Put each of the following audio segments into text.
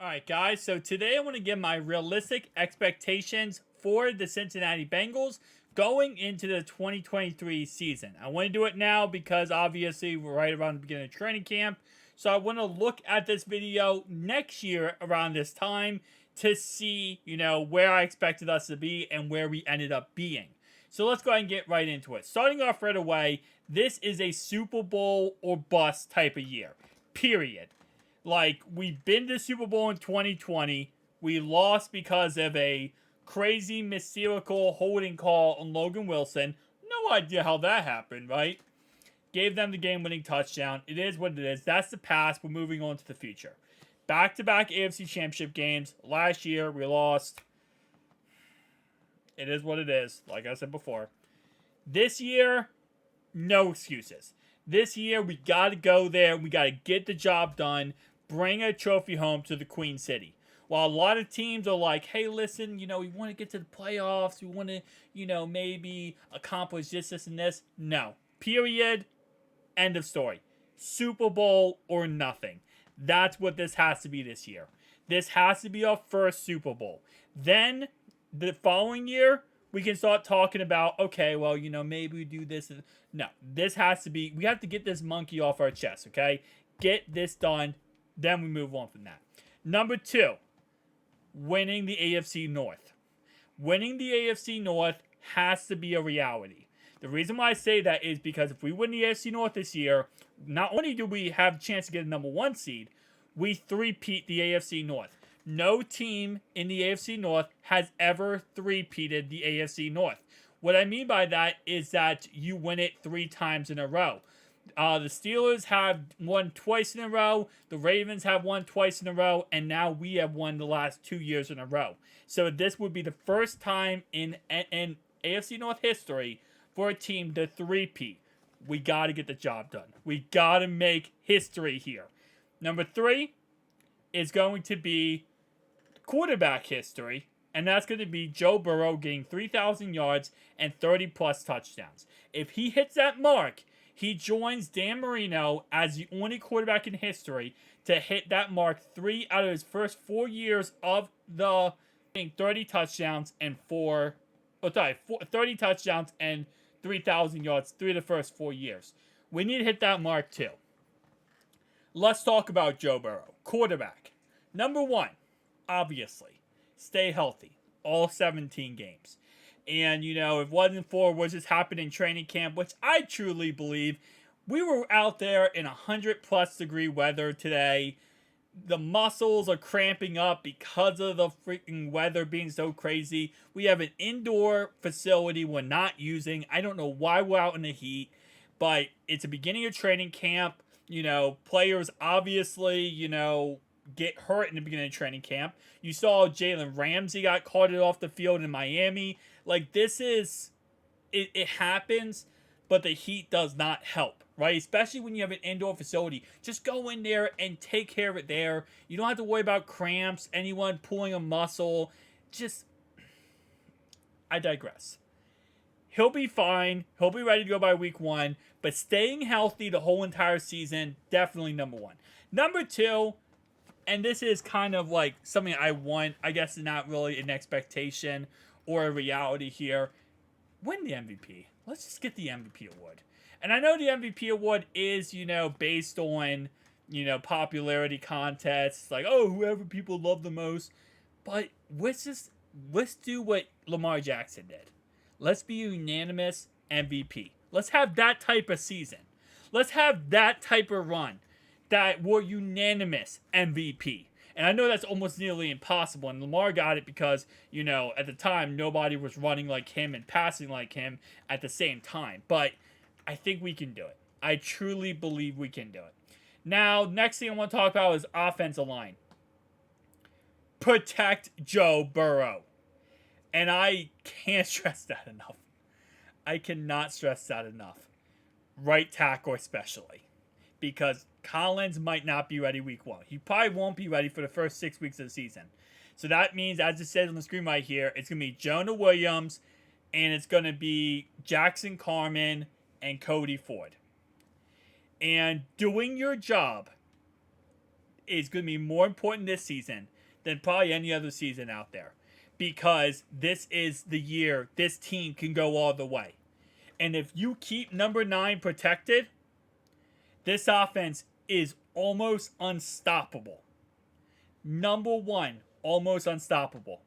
Alright, guys, so today I want to give my realistic expectations for the Cincinnati Bengals going into the 2023 season. I want to do it now because obviously we're right around the beginning of training camp. So I want to look at this video next year around this time to see, where I expected us to be and where we ended up being. So let's go ahead and get right into it. Starting off right away, this is a Super Bowl or bust type of year. Period. Like, we've been to the Super Bowl in 2020. We lost because of a crazy, mystical holding call on Logan Wilson. No idea how that happened, right? Gave them the game-winning touchdown. It is what it is. That's the past. We're moving on to the future. Back-to-back AFC Championship games. Last year, we lost. It is what it is, like I said before. This year, no excuses. This year, we got to go there. We got to get the job done. Bring a trophy home to the Queen City. While a lot of teams are like, hey, listen, we want to get to the playoffs. We want to, maybe accomplish this, and this. No. Period. End of story. Super Bowl or nothing. That's what this has to be this year. This has to be our first Super Bowl. Then, the following year, we can start talking about, okay, well, maybe we do this. No, this has to be, we have to get this monkey off our chest, okay? Get this done. Then we move on from that. Number 2, winning the AFC North. Winning the AFC North has to be a reality. The reason why I say that is because if we win the AFC North this year, not only do we have a chance to get a number 1 seed, we three-peat the AFC North. No team in the AFC North has ever three-peated the AFC North. What I mean by that is that you win it 3 times in a row. The Steelers have won twice in a row. The Ravens have won twice in a row. And now we have won the last 2 years in a row. So this would be the first time in AFC North history for a team to three-peat. We got to get the job done. We got to make history here. Number 3 is going to be quarterback history. And that's going to be Joe Burrow getting 3,000 yards and 30-plus touchdowns. If he hits that mark, he joins Dan Marino as the only quarterback in history to hit that mark 3 out of his first 4 years of the 30 touchdowns and 30 touchdowns and 3,000 yards 3 of the first 4 years. We need to hit that mark too. Let's talk about Joe Burrow, quarterback. Number 1, obviously, stay healthy. All 17 games. And, if it wasn't for what just happened in training camp, which I truly believe, we were out there in 100-plus degree weather today. The muscles are cramping up because of the freaking weather being so crazy. We have an indoor facility we're not using. I don't know why we're out in the heat, but it's the beginning of training camp. Players obviously, get hurt in the beginning of training camp. You saw Jalen Ramsey got carted off the field in Miami. Like, this is, it happens, but the heat does not help, right? Especially when you have an indoor facility. Just go in there and take care of it there. You don't have to worry about cramps, anyone pulling a muscle. I digress. He'll be fine. He'll be ready to go by week 1. But staying healthy the whole entire season, definitely number 1. Number 2, and this is kind of like something I want, I guess not really an expectation or a reality here. Win the MVP. Let's just get the MVP award. And I know the MVP award is, based on, popularity contests. Like, oh, whoever people love the most. But let's do what Lamar Jackson did. Let's be a unanimous MVP. Let's have that type of season. Let's have that type of run that were unanimous MVP. And I know that's almost nearly impossible. And Lamar got it because, at the time, nobody was running like him and passing like him at the same time. But I think we can do it. I truly believe we can do it. Now, next thing I want to talk about is offensive line. Protect Joe Burrow. And I can't stress that enough. I cannot stress that enough. Right tackle especially. Because Collins might not be ready week 1. He probably won't be ready for the first 6 weeks of the season. So that means, as it says on the screen right here, it's going to be Jonah Williams, and it's going to be Jackson Carman and Cody Ford. And doing your job is going to be more important this season than probably any other season out there. Because this is the year this team can go all the way. And if you keep number 9 protected, this offense is almost unstoppable. Number 1, almost unstoppable.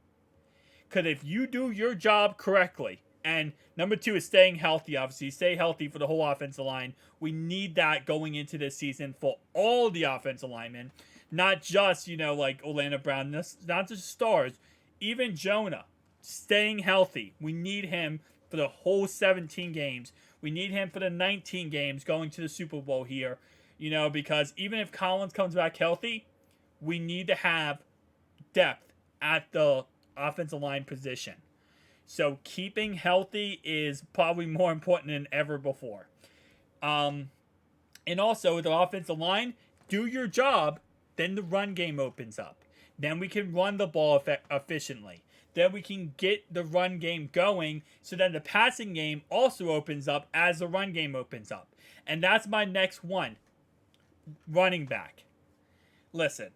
Because if you do your job correctly, and number 2 is staying healthy, obviously. Stay healthy for the whole offensive line. We need that going into this season for all the offensive linemen. Not just, like Orlando Brown, not just stars. Even Jonah, staying healthy. We need him for the whole 17 games. We need him for the 19 games going to the Super Bowl here. Because even if Collins comes back healthy, we need to have depth at the offensive line position. So keeping healthy is probably more important than ever before. And also with the offensive line, do your job, then the run game opens up. Then we can run the ball efficiently. Then we can get the run game going so that the passing game also opens up as the run game opens up. And that's my next one. Running back. Listen,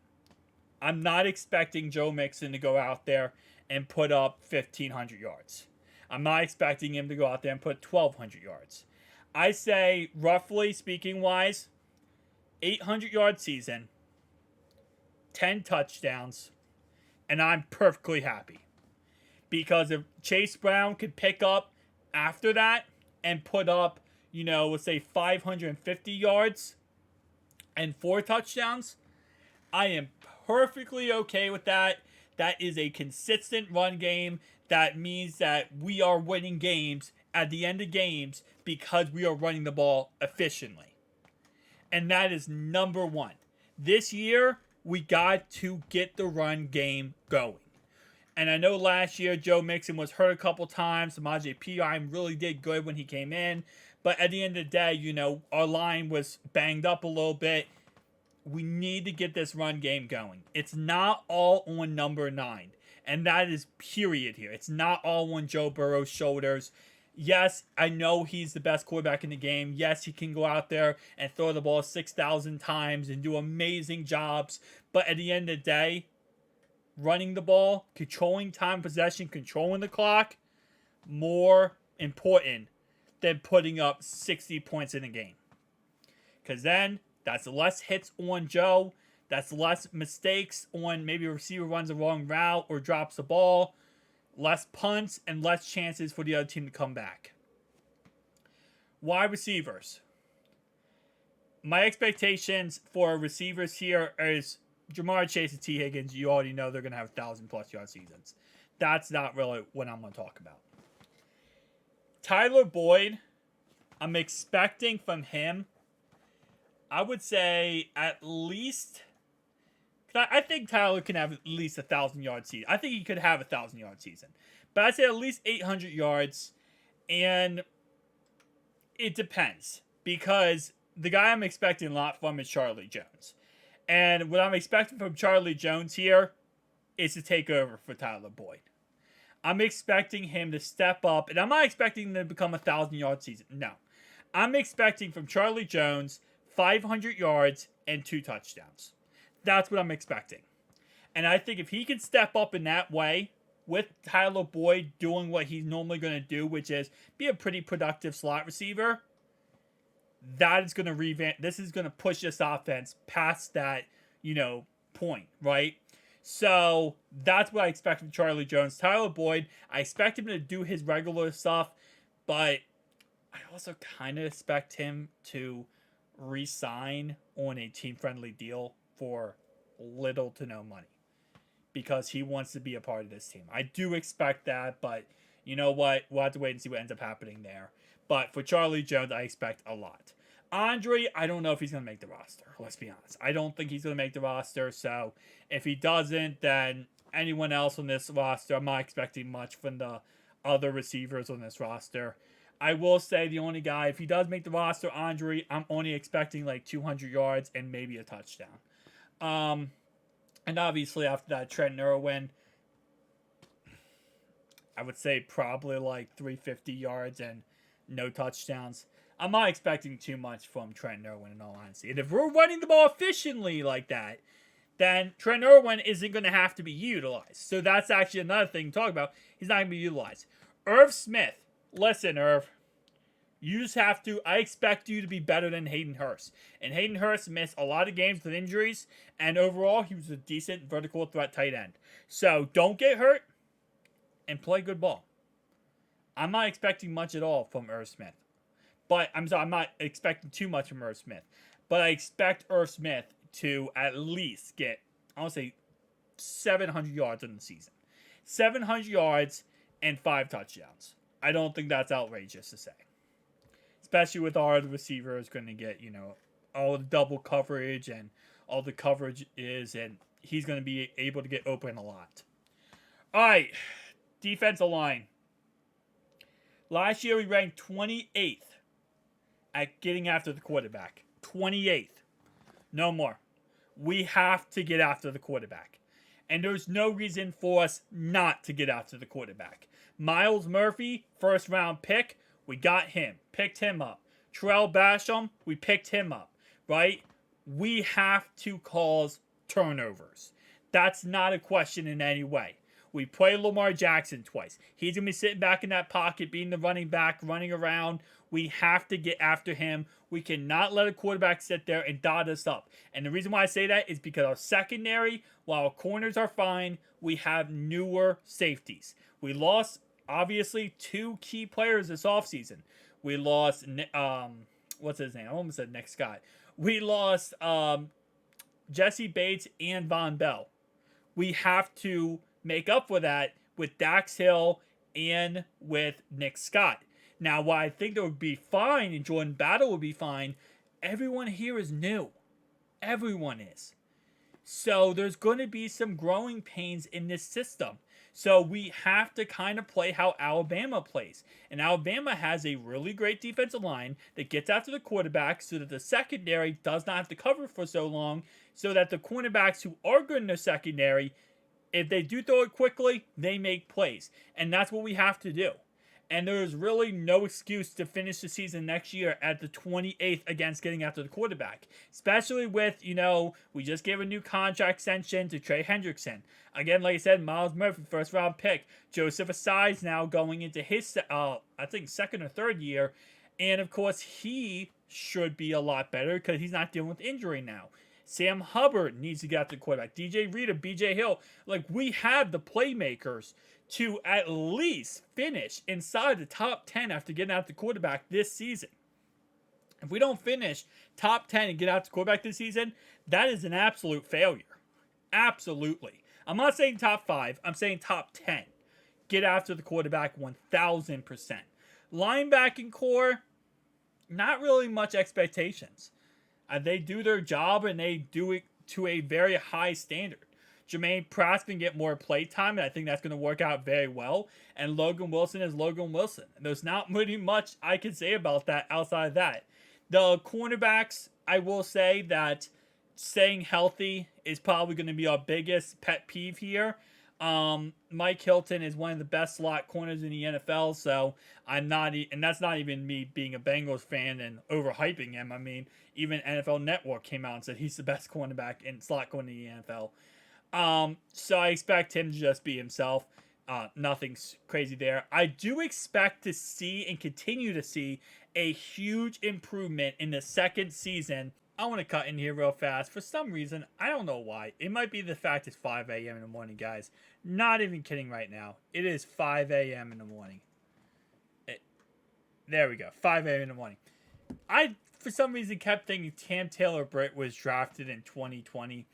I'm not expecting Joe Mixon to go out there and put up 1,500 yards. I'm not expecting him to go out there and put 1,200 yards. I say, roughly speaking wise, 800-yard season, 10 touchdowns, and I'm perfectly happy. Because if Chase Brown could pick up after that and put up, let's say 550 yards and 4 touchdowns, I am perfectly okay with that. That is a consistent run game. That means that we are winning games at the end of games because we are running the ball efficiently. And that is number 1. This year, we got to get the run game going. And I know last year Joe Mixon was hurt a couple times. Samaje Perine really did good when he came in. But at the end of the day, our line was banged up a little bit. We need to get this run game going. It's not all on number 9. And that is period here. It's not all on Joe Burrow's shoulders. Yes, I know he's the best quarterback in the game. Yes, he can go out there and throw the ball 6,000 times and do amazing jobs. But at the end of the day, running the ball, controlling time possession, controlling the clock, more important than putting up 60 points in a game. Because then, that's less hits on Joe. That's less mistakes on maybe a receiver runs the wrong route or drops the ball. Less punts and less chances for the other team to come back. Wide receivers. My expectations for receivers here is Jamar Chase and T. Higgins. You already know they're going to have 1,000+ yard seasons. That's not really what I'm going to talk about. Tyler Boyd, I'm expecting from him, I would say at least, I think Tyler can have at least 1,000-yard season. I think he could have 1,000-yard season. But I'd say at least 800 yards. And it depends. Because the guy I'm expecting a lot from is Charlie Jones. And what I'm expecting from Charlie Jones here is to take over for Tyler Boyd. I'm expecting him to step up. And I'm not expecting him to become 1,000-yard season. No. I'm expecting from Charlie Jones 500 yards and 2 touchdowns. That's what I'm expecting. And I think if he can step up in that way with Tyler Boyd doing what he's normally going to do, which is be a pretty productive slot receiver, that is going to revamp. This is going to push this offense past that, point, right? So that's what I expect from Charlie Jones. Tyler Boyd, I expect him to do his regular stuff, but I also kind of expect him to re-sign on a team-friendly deal for little to no money because he wants to be a part of this team. I do expect that, but you know what? We'll have to wait and see what ends up happening there. But for Charlie Jones, I expect a lot. Andre, I don't know if he's going to make the roster. Let's be honest. I don't think he's going to make the roster. So if he doesn't, then anyone else on this roster, I'm not expecting much from the other receivers on this roster. I will say the only guy, if he does make the roster, Andre, I'm only expecting like 200 yards and maybe a touchdown. And obviously after that, Trent Irwin, I would say probably like 350 yards and no touchdowns. I'm not expecting too much from Trent Irwin in all honesty. And if we're running the ball efficiently like that, then Trent Irwin isn't going to have to be utilized. So that's actually another thing to talk about. He's not going to be utilized. Irv Smith. Listen, Irv. You just have to. I expect you to be better than Hayden Hurst. And Hayden Hurst missed a lot of games with injuries. And overall, he was a decent vertical threat tight end. So don't get hurt and play good ball. I'm not expecting much at all from Irv Smith. But I'm not expecting too much from Irv Smith. But I expect Irv Smith to at least get, I want to say, 700 yards in the season. 700 yards and 5 touchdowns. I don't think that's outrageous to say. Especially with our receivers going to get, all the double coverage and all the coverage is, and he's going to be able to get open a lot. All right, defensive line. Last year we ranked 28th at getting after the quarterback. 28th. No more. We have to get after the quarterback. And there's no reason for us not to get after the quarterback. Miles Murphy, first round pick, we got him. Picked him up. Terrell Basham, we picked him up. Right? We have to cause turnovers. That's not a question in any way. We play Lamar Jackson twice. He's going to be sitting back in that pocket, being the running back, running around. We have to get after him. We cannot let a quarterback sit there and dot us up. And the reason why I say that is because our secondary, while our corners are fine, we have newer safeties. We lost, obviously, 2 key players this offseason. We lost, what's his name? I almost said Nick Scott. We lost Jesse Bates and Von Bell. We have to make up for that with Dax Hill and with Nick Scott. Now, while I think that would be fine and Jordan Battle would be fine, everyone here is new. Everyone is. So there's going to be some growing pains in this system. So we have to kind of play how Alabama plays. And Alabama has a really great defensive line that gets after the quarterback so that the secondary does not have to cover for so long, so that the cornerbacks who are good in the secondary, if they do throw it quickly, they make plays. And that's what we have to do. And there is really no excuse to finish the season next year at the 28th against getting after the quarterback. Especially with, we just gave a new contract extension to Trey Hendrickson. Again, like I said, Miles Murphy, first round pick. Joseph Asai's now going into his, I think, second or third year. And of course, he should be a lot better because he's not dealing with injury now. Sam Hubbard needs to get after the quarterback. DJ Reader, BJ Hill. We have the playmakers to at least finish inside the top 10 after getting out the quarterback this season. If we don't finish top 10 and get out the quarterback this season, that is an absolute failure. Absolutely. I'm not saying top 5. I'm saying top 10. Get after the quarterback 1,000%. Linebacking core, not really much expectations. They do their job and they do it to a very high standard. Jermaine Pratt's going to get more play time, and I think that's going to work out very well. And Logan Wilson is Logan Wilson. There's not really much I can say about that outside of that. The cornerbacks, I will say that staying healthy is probably going to be our biggest pet peeve here. Mike Hilton is one of the best slot corners in the NFL, so I'm not, and that's not even me being a Bengals fan and overhyping him. I mean, even NFL Network came out and said he's the best cornerback and slot corner in the NFL. So I expect him to just be himself. Nothing's crazy there. I do expect to see and continue to see a huge improvement in the second season. I want to cut in here real fast. For some reason, I don't know why. It might be the fact it's 5 a.m. in the morning, guys. Not even kidding right now. It is 5 a.m. in the morning. There we go. 5 a.m. in the morning. I, for some reason, kept thinking Cam Taylor-Britt was drafted in 2020.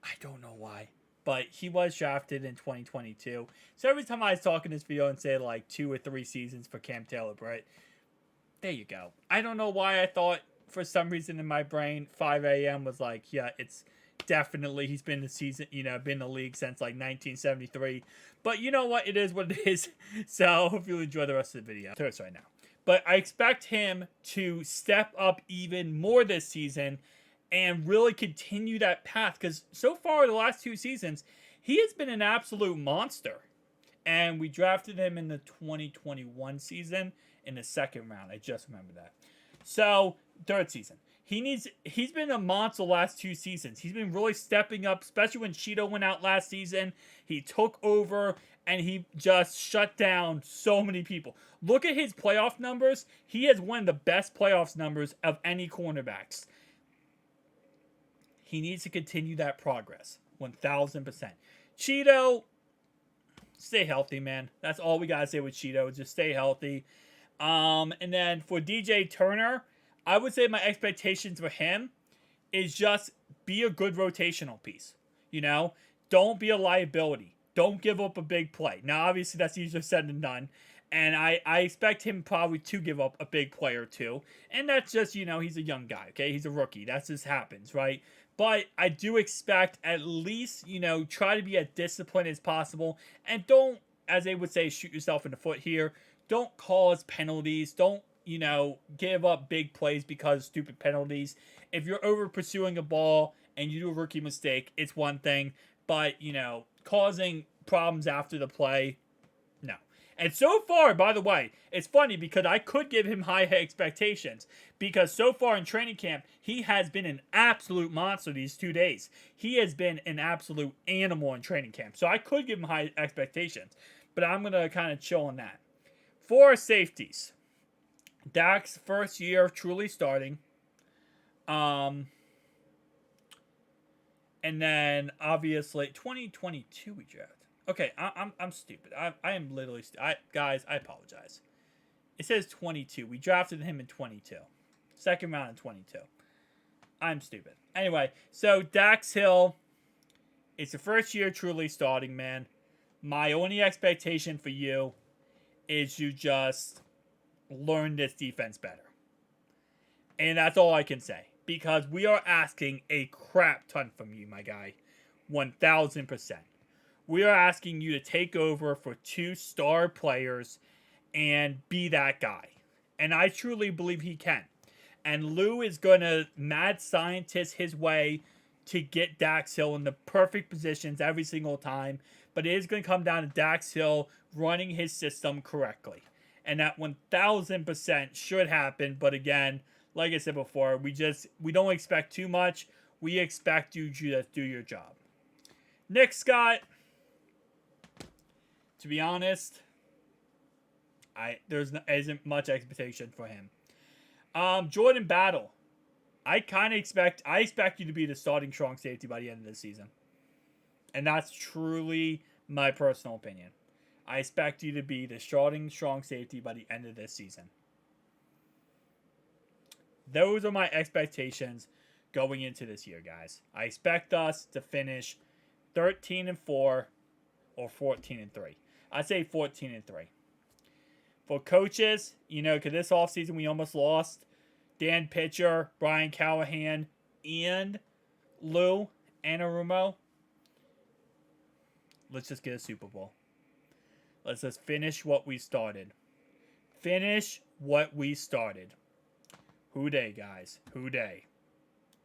I don't know why, but he was drafted in 2022. So every time I talk in this video and say 2 or 3 seasons for Cam Taylor-Britt, there you go. I don't know why I thought, for some reason in my brain, 5 a.m. was yeah, it's definitely, he's been been in the league since 1973. But you know what? It is what it is. So I hope you enjoy the rest of the video. It's right now. But I expect him to step up even more this season and really continue that path. Because so far, the last 2 seasons, he has been an absolute monster. And we drafted him in the 2021 season in the second round. I just remember that. So, third season. He's been a monster the last 2 seasons. He's been really stepping up, especially when Cheeto went out last season. He took over and he just shut down so many people. Look at his playoff numbers. He has one of the best playoffs numbers of any cornerbacks. He needs to continue that progress. 1000%. Cheeto, stay healthy, man. That's all we gotta say with Cheeto. Just stay healthy. And then for DJ Turner, I would say my expectations for him is just be a good rotational piece. You know, don't be a liability. Don't give up a big play. Now, obviously, that's easier said than done. And I expect him probably to give up a big play or two. And that's just, he's a young guy, okay? He's a rookie. That just happens, right? But I do expect at least, try to be as disciplined as possible. And don't, as they would say, shoot yourself in the foot here. Don't cause penalties. Don't, give up big plays because of stupid penalties. If you're over pursuing a ball and you do a rookie mistake, it's one thing. But, causing problems after the play, no. And so far, by the way, it's funny because I could give him high expectations because so far in training camp, he has been an absolute monster these 2 days. He has been an absolute animal in training camp. So I could give him high expectations, but I'm going to kind of chill on that. For safeties, Dak's first year truly starting. And then obviously 2022 we drafted. Okay, I'm stupid. I am literally guys, I apologize. It says 22. We drafted him in 22. Second round in 22. I'm stupid. Anyway, so Dax Hill, it's the first year truly starting, man. My only expectation for you is you just learn this defense better. And that's all I can say. Because we are asking a crap ton from you, my guy. 1000%. We are asking you to take over for 2 star players and be that guy. And I truly believe he can. And Lou is going to mad scientist his way to get Dax Hill in the perfect positions every single time. But it is going to come down to Dax Hill running his system correctly. And that 1000% should happen. But again, like I said before, we don't expect too much. We expect you to just do your job. Nick Scott, to be honest, isn't much expectation for him. Jordan Battle, I expect you to be the starting strong safety by the end of the season. And that's truly my personal opinion. I expect you to be the starting strong safety by the end of this season. Those are my expectations going into this year, guys. I expect us to finish 13-4 or 14-3. I'd say 14-3. For coaches, because this offseason we almost lost Dan Pitcher, Brian Callahan, and Lou Anarumo. Let's just get a Super Bowl. Let's just finish what we started. Finish what we started. Who day, guys? Who day?